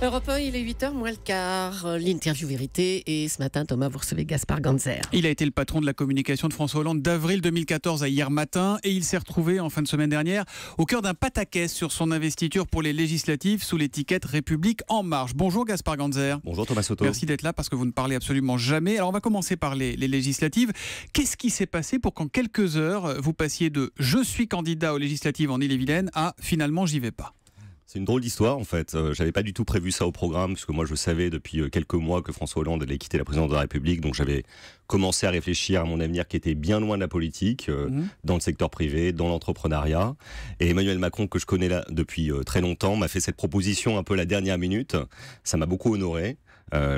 Europe 1, il est 8h moins le quart. L'interview vérité. Et ce matin, Thomas, vous recevez Gaspard Ganzer. Il a été le patron de la communication de François Hollande d'avril 2014 à hier matin. Et il s'est retrouvé en fin de semaine dernière au cœur d'un pataquès sur son investiture pour les législatives sous l'étiquette République En Marche. Bonjour Gaspard Ganzer. Bonjour Thomas Soto. Merci d'être là parce que vous ne parlez absolument jamais. Alors on va commencer par les législatives. Qu'est-ce qui s'est passé pour qu'en quelques heures, vous passiez de « je suis candidat aux législatives en Ille-et-Vilaine » à « finalement j'y vais pas ». C'est une drôle d'histoire en fait. J'avais pas du tout prévu ça au programme parce que moi je savais depuis quelques mois que François Hollande allait quitter la présidence de la République, donc j'avais commencé à réfléchir à mon avenir qui était bien loin de la politique, dans le secteur privé, dans l'entrepreneuriat. Et Emmanuel Macron, que je connais là depuis très longtemps, m'a fait cette proposition un peu à la dernière minute. Ça m'a beaucoup honoré.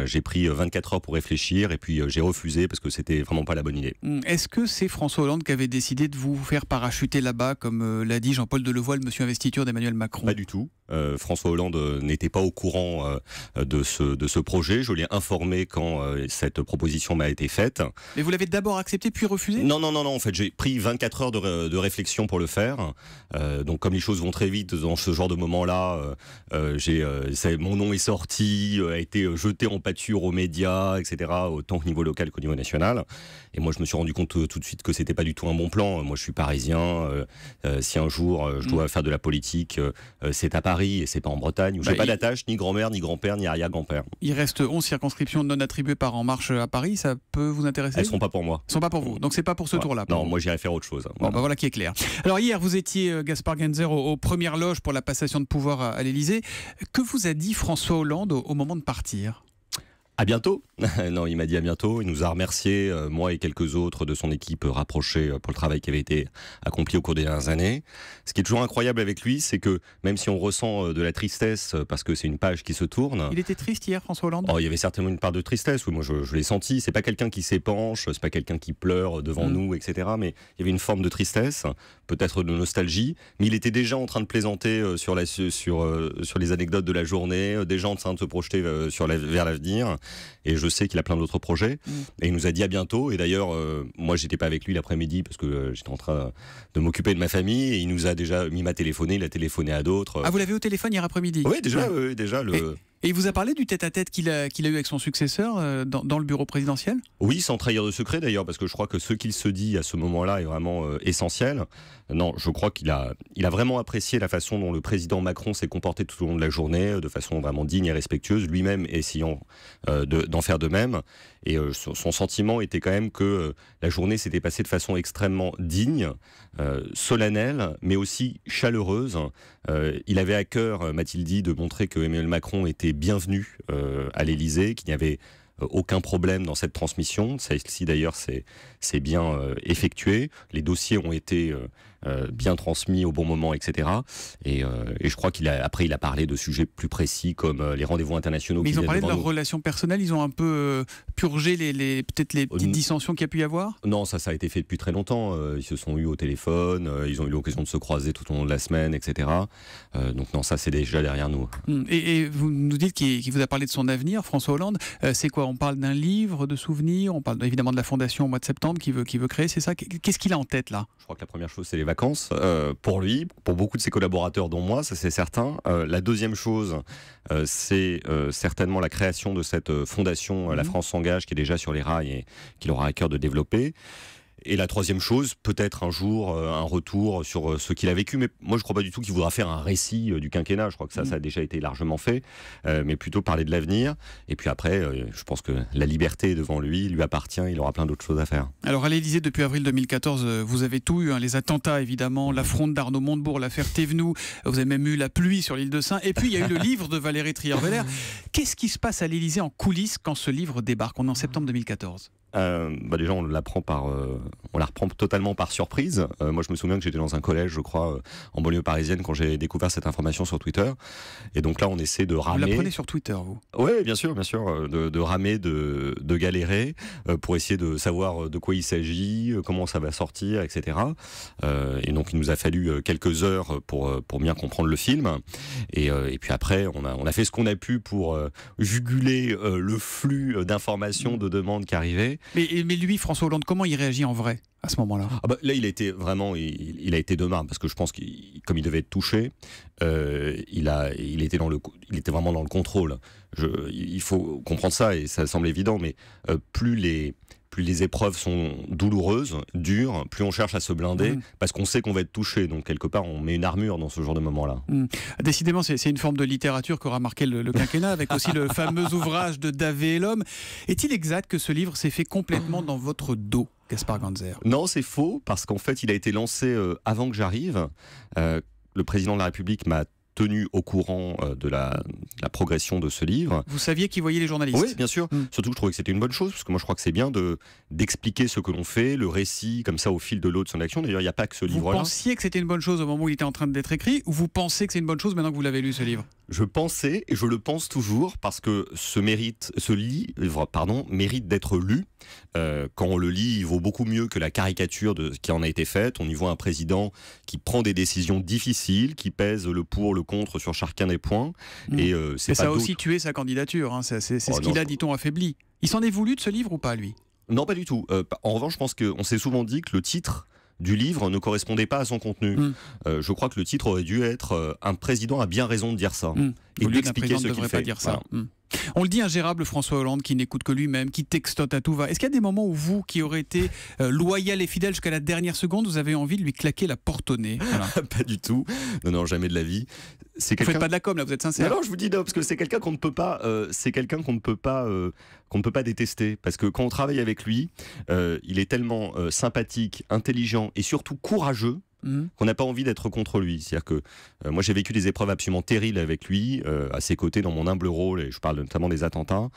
J'ai pris 24 heures pour réfléchir et puis j'ai refusé parce que c'était vraiment pas la bonne idée. Est-ce que c'est François Hollande qui avait décidé de vous faire parachuter là-bas, comme l'a dit Jean-Paul Delevoye, monsieur investiture d'Emmanuel Macron? Pas du tout. François Hollande n'était pas au courant de ce projet. Je l'ai informé quand cette proposition m'a été faite. Mais vous l'avez d'abord accepté puis refusé? Non. En fait, j'ai pris 24 heures de réflexion pour le faire. Donc, comme les choses vont très vite dans ce genre de moment-là, mon nom est sorti, a été jeté en pâture aux médias, etc., autant au niveau local qu'au niveau national. Et moi, je me suis rendu compte tout de suite que c'était pas du tout un bon plan. Moi, je suis parisien. Si un jour je dois faire de la politique, c'est à Paris et c'est pas en Bretagne où j'ai pas d'attache, ni grand-mère, ni grand-père, ni arrière-grand-père. Il reste 11 circonscriptions non attribuées par En Marche à Paris. Ça peut vous intéresser? Elles sont pas pour moi. Elles sont pas pour vous. Donc c'est pas pour ce tour-là. Non, moi j'irai faire autre chose. Bon, voilà qui est clair. Alors hier, vous étiez Gaspard Ganzer aux premières loges pour la passation de pouvoir à l'Élysée. Que vous a dit François Hollande au moment de partir? À bientôt. Non, il m'a dit à bientôt. Il nous a remercié, moi et quelques autres de son équipe rapprochée pour le travail qui avait été accompli au cours des dernières années. Ce qui est toujours incroyable avec lui, c'est que même si on ressent de la tristesse parce que c'est une page qui se tourne. Il était triste hier, François Hollande? Oh, il y avait certainement une part de tristesse. Oui, moi je l'ai senti. C'est pas quelqu'un qui s'épanche, c'est pas quelqu'un qui pleure devant nous, etc. Mais il y avait une forme de tristesse, peut-être de nostalgie. Mais il était déjà en train de plaisanter sur les anecdotes de la journée, déjà en train de se projeter vers l'avenir. Et je sais qu'il a plein d'autres projets. Et il nous a dit à bientôt. Et d'ailleurs, moi, j'étais pas avec lui l'après-midi parce que j'étais en train de m'occuper de ma famille. Et il nous a déjà mis ma téléphoné. Il a téléphoné à d'autres. Ah, vous l'avez au téléphone hier après-midi? Oui, déjà. Et il vous a parlé du tête-à-tête qu'il a eu avec son successeur dans le bureau présidentiel? Oui, sans trahir de secret d'ailleurs, parce que je crois que ce qu'il se dit à ce moment-là est vraiment essentiel. Non, je crois qu'il a vraiment apprécié la façon dont le président Macron s'est comporté tout au long de la journée, de façon vraiment digne et respectueuse, lui-même essayant d'en faire de même. Et son sentiment était quand même que la journée s'était passée de façon extrêmement digne, solennelle, mais aussi chaleureuse. Il avait à cœur, m'a-t-il dit, de montrer que Emmanuel Macron était bienvenu à l'Élysée, qu'il n'y avait aucun problème dans cette transmission. Celle-ci d'ailleurs c'est bien effectué. Les dossiers ont été bien transmis au bon moment, etc. Et je crois après il a parlé de sujets plus précis comme les rendez-vous internationaux. Mais ils ont parlé de leurs relations personnelles. Ils ont un peu purgé peut-être les petites dissensions qu'il y a pu y avoir. Non, ça a été fait depuis très longtemps. Ils se sont eus au téléphone. Ils ont eu l'occasion de se croiser tout au long de la semaine, etc. Donc non, ça c'est déjà derrière nous. Et vous nous dites qu'il vous a parlé de son avenir, François Hollande. C'est quoi? On parle d'un livre de souvenirs, on parle évidemment de la fondation au mois de septembre qu'il veut créer, c'est ça? Qu'est-ce qu'il a en tête là? Je crois que la première chose c'est les vacances, pour lui, pour beaucoup de ses collaborateurs dont moi, ça c'est certain. La deuxième chose c'est certainement la création de cette fondation La France s'engage qui est déjà sur les rails et qu'il aura à cœur de développer. Et la troisième chose, peut-être un jour un retour sur ce qu'il a vécu, mais moi je crois pas du tout qu'il voudra faire un récit du quinquennat. Je crois que ça a déjà été largement fait, mais plutôt parler de l'avenir. Et puis après, je pense que la liberté est devant lui, il lui appartient, il aura plein d'autres choses à faire. Alors à l'Élysée, depuis avril 2014, vous avez tout eu, les attentats évidemment, la fronde d'Arnaud Montebourg, l'affaire Thévenoud, vous avez même eu la pluie sur l'île de Sein, et puis il y a eu le livre de Valérie Trierweiler. Qu'est-ce qui se passe à l'Élysée en coulisses quand ce livre débarque? On est en septembre 2014. Déjà on la reprend totalement par surprise. Moi je me souviens que j'étais dans un collège, je crois, en banlieue parisienne quand j'ai découvert cette information sur Twitter. Et donc là on essaie de ramer. Vous la prenez sur Twitter, vous? Oui, bien sûr, de ramer, de galérer pour essayer de savoir de quoi il s'agit, comment ça va sortir, etc. Et donc il nous a fallu quelques heures pour bien comprendre le film. Et puis après on a fait ce qu'on a pu pour juguler le flux d'informations, de demandes qui arrivaient. Mais lui, François Hollande, comment il réagit en vrai? à ce moment-là? Là, il a été vraiment, il a été de marbre parce que je pense que comme il devait être touché, il était vraiment dans le contrôle. Il faut comprendre ça et ça semble évident, mais plus les épreuves sont douloureuses, dures, plus on cherche à se blinder parce qu'on sait qu'on va être touché. Donc quelque part, on met une armure dans ce genre de moment-là. Décidément, c'est une forme de littérature qu'aura marqué le quinquennat, avec aussi le fameux ouvrage de Davé et l'homme. Est-il exact que ce livre s'est fait complètement dans votre dos, Gaspard Ganzer? Non, c'est faux, parce qu'en fait, il a été lancé avant que j'arrive. Le président de la République m'a tenu au courant de la progression de ce livre. Vous saviez qui voyait les journalistes? Oui, bien sûr. Surtout que je trouvais que c'était une bonne chose, parce que moi je crois que c'est bien d'expliquer ce que l'on fait, le récit, comme ça au fil de l'eau de son action. D'ailleurs, il n'y a pas que ce livre-là. Vous pensiez que c'était une bonne chose au moment où il était en train d'être écrit, ou vous pensez que c'est une bonne chose maintenant que vous l'avez lu, ce livre? Je pensais, et je le pense toujours, parce que ce livre mérite d'être lu. Quand on le lit, il vaut beaucoup mieux que la caricature qui en a été faite. On y voit un président qui prend des décisions difficiles, qui pèse le pour, le contre sur chacun des points. Et ça a aussi tué sa candidature. Hein. C'est ce qu'il a, dit-on, affaibli. Il s'en est voulu de ce livre ou pas, lui? Non, pas du tout. En revanche, je pense qu'on s'est souvent dit que le titre du livre ne correspondait pas à son contenu. Je crois que le titre aurait dû être « Un président a bien raison de dire ça » et d'expliquer ce qu'il fait. Dire ça. Voilà. On le dit ingérable, François Hollande, qui n'écoute que lui-même, qui textote à tout va. Est-ce qu'il y a des moments où vous, qui aurez été loyal et fidèle jusqu'à la dernière seconde, vous avez envie de lui claquer la porte au nez? Pas du tout. Non, jamais de la vie. Vous faites pas de la com, là, vous êtes sincère? Non, je vous dis non, parce que c'est quelqu'un qu'on ne peut pas, qu'on ne peut pas détester, parce que quand on travaille avec lui, il est tellement sympathique, intelligent et surtout courageux. Qu'on n'a pas envie d'être contre lui. C'est-à-dire que moi j'ai vécu des épreuves absolument terribles avec lui, à ses côtés dans mon humble rôle, et je parle notamment des attentats.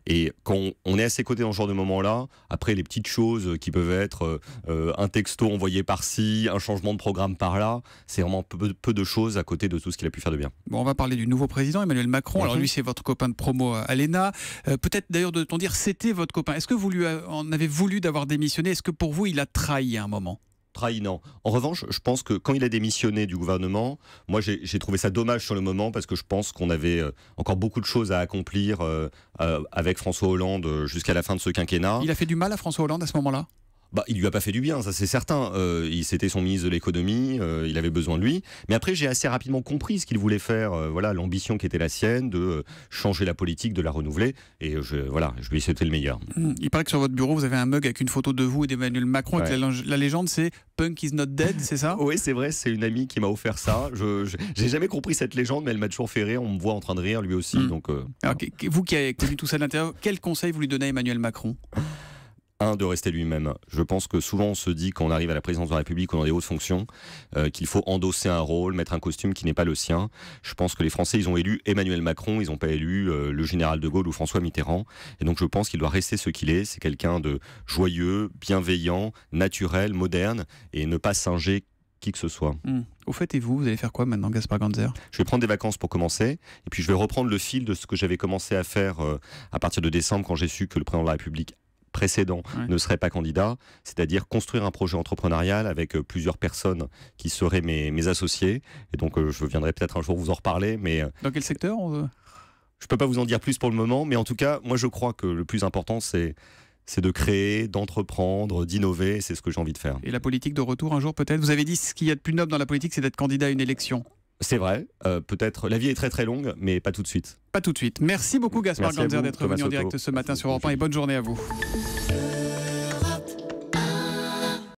Et quand on est à ses côtés dans ce genre de moment-là, après les petites choses qui peuvent être un texto envoyé par-ci, un changement de programme par-là, c'est vraiment peu de choses à côté de tout ce qu'il a pu faire de bien. Bon, on va parler du nouveau président, Emmanuel Macron. Alors lui, c'est votre copain de promo à l'ENA. Peut-être d'ailleurs de-t-on dire c'était votre copain. Est-ce que vous lui en avez voulu d'avoir démissionné? Est-ce que pour vous, il a trahi à un moment? Non. En revanche, je pense que quand il a démissionné du gouvernement, moi j'ai trouvé ça dommage sur le moment parce que je pense qu'on avait encore beaucoup de choses à accomplir avec François Hollande jusqu'à la fin de ce quinquennat. Il a fait du mal à François Hollande à ce moment-là? Il lui a pas fait du bien, ça c'est certain. C'était son ministre de l'économie, il avait besoin de lui. Mais après, j'ai assez rapidement compris ce qu'il voulait faire. L'ambition qui était la sienne, de changer la politique, de la renouveler. Et je lui ai souhaité le meilleur. Il paraît que sur votre bureau, vous avez un mug avec une photo de vous et d'Emmanuel Macron. Ouais. Avec la légende, c'est Punk is not dead, c'est ça? Oui, c'est vrai, c'est une amie qui m'a offert ça. J'ai jamais compris cette légende, mais elle m'a toujours fait rire. On me voit en train de rire, lui aussi. Donc, alors, vous qui avez connu tout ça de l'intérieur, quel conseil vous lui donnez à Emmanuel Macron? De rester lui-même. Je pense que souvent on se dit quand on arrive à la présidence de la République ou dans des hautes fonctions qu'il faut endosser un rôle, mettre un costume qui n'est pas le sien. Je pense que les Français, ils ont élu Emmanuel Macron, ils n'ont pas élu le général de Gaulle ou François Mitterrand. Et donc je pense qu'il doit rester ce qu'il est. C'est quelqu'un de joyeux, bienveillant, naturel, moderne et ne pas singer qui que ce soit. Au fait, et vous allez faire quoi maintenant, Gaspard Ganzer? Je vais prendre des vacances pour commencer, et puis je vais reprendre le fil de ce que j'avais commencé à faire à partir de décembre, quand j'ai su que le président de la République précédent ne serait pas candidat, c'est-à-dire construire un projet entrepreneurial avec plusieurs personnes qui seraient mes associés. Et donc je viendrai peut-être un jour vous en reparler. Mais dans quel secteur je ne peux pas vous en dire plus pour le moment, mais en tout cas, moi je crois que le plus important c'est de créer, d'entreprendre, d'innover, c'est ce que j'ai envie de faire. Et la politique de retour un jour peut-être? Vous avez dit ce qu'il y a de plus noble dans la politique, c'est d'être candidat à une élection. C'est vrai, peut-être, la vie est très très longue, mais pas tout de suite. Pas tout de suite. Merci beaucoup Gaspard Ganzer d'être venu en direct ce matin sur Europe 1 et bonne journée à vous.